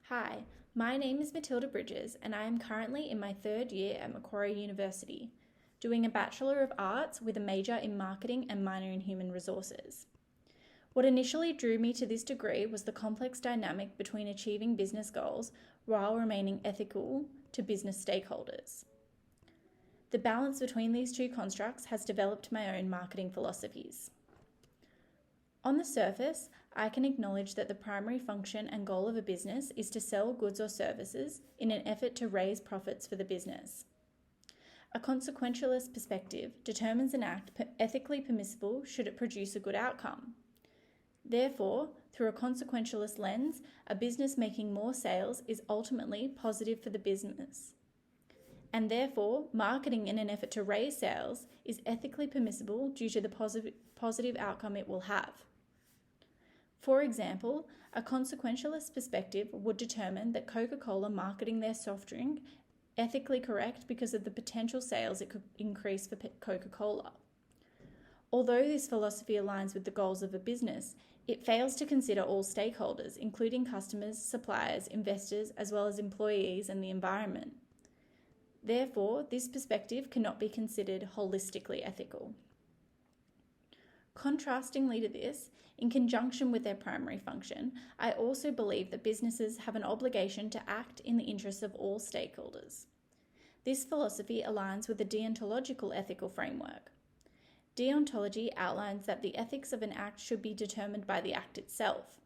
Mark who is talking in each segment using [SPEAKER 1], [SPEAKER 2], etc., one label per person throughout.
[SPEAKER 1] Hi, my name is Matilda Bridges and I am currently in my third year at Macquarie University, doing a Bachelor of Arts with a major in Marketing and minor in Human Resources. What initially drew me to this degree was the complex dynamic between achieving business goals while remaining ethical to business stakeholders. The balance between these two constructs has developed my own marketing philosophies. On the surface, I can acknowledge that the primary function and goal of a business is to sell goods or services in an effort to raise profits for the business. A consequentialist perspective determines an act ethically permissible should it produce a good outcome. Therefore, through a consequentialist lens, a business making more sales is ultimately positive for the business. And therefore, marketing in an effort to raise sales is ethically permissible due to the positive outcome it will have. For example, a consequentialist perspective would determine that Coca-Cola marketing their soft drink ethically correct because of the potential sales it could increase for Coca-Cola. Although this philosophy aligns with the goals of a business, it fails to consider all stakeholders, including customers, suppliers, investors, as well as employees and the environment. Therefore, this perspective cannot be considered holistically ethical. Contrastingly to this, in conjunction with their primary function, I also believe that businesses have an obligation to act in the interests of all stakeholders. This philosophy aligns with the deontological ethical framework. Deontology outlines that the ethics of an act should be determined by the act itself.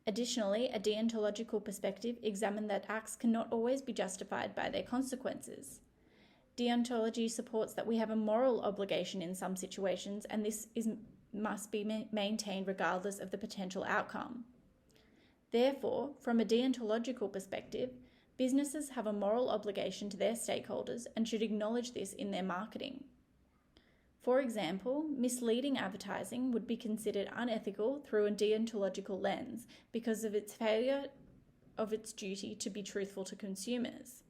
[SPEAKER 1] Additionally, a deontological perspective examines that acts cannot always be justified by their consequences. Deontology supports that we have a moral obligation in some situations, and this must be maintained regardless of the potential outcome. Therefore, from a deontological perspective, businesses have a moral obligation to their stakeholders and should acknowledge this in their marketing. For example, misleading advertising would be considered unethical through a deontological lens because of its failure of its duty to be truthful to consumers.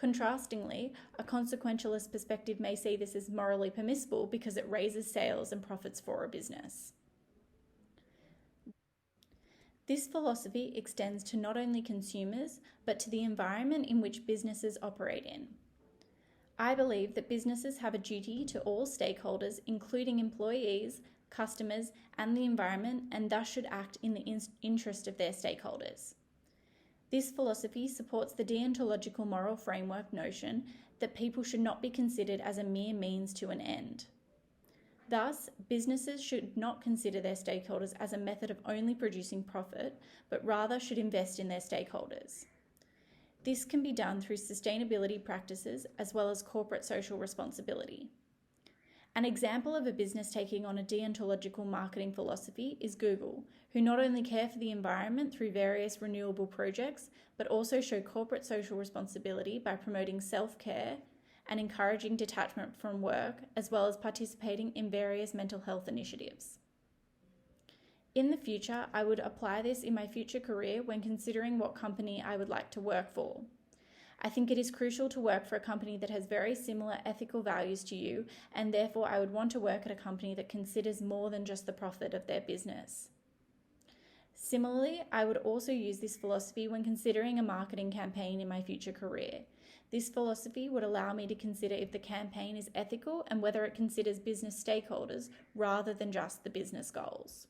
[SPEAKER 1] Contrastingly, a consequentialist perspective may see this as morally permissible because it raises sales and profits for a business. This philosophy extends to not only consumers, but to the environment in which businesses operate in. I believe that businesses have a duty to all stakeholders, including employees, customers, and the environment, and thus should act in the interest of their stakeholders. This philosophy supports the deontological moral framework notion that people should not be considered as a mere means to an end. Thus, businesses should not consider their stakeholders as a method of only producing profit, but rather should invest in their stakeholders. This can be done through sustainability practices as well as corporate social responsibility. An example of a business taking on a deontological marketing philosophy is Google, who not only care for the environment through various renewable projects, but also show corporate social responsibility by promoting self-care and encouraging detachment from work, as well as participating in various mental health initiatives. In the future, I would apply this in my future career when considering what company I would like to work for. I think it is crucial to work for a company that has very similar ethical values to you, and therefore I would want to work at a company that considers more than just the profit of their business. Similarly, I would also use this philosophy when considering a marketing campaign in my future career. This philosophy would allow me to consider if the campaign is ethical and whether it considers business stakeholders rather than just the business goals.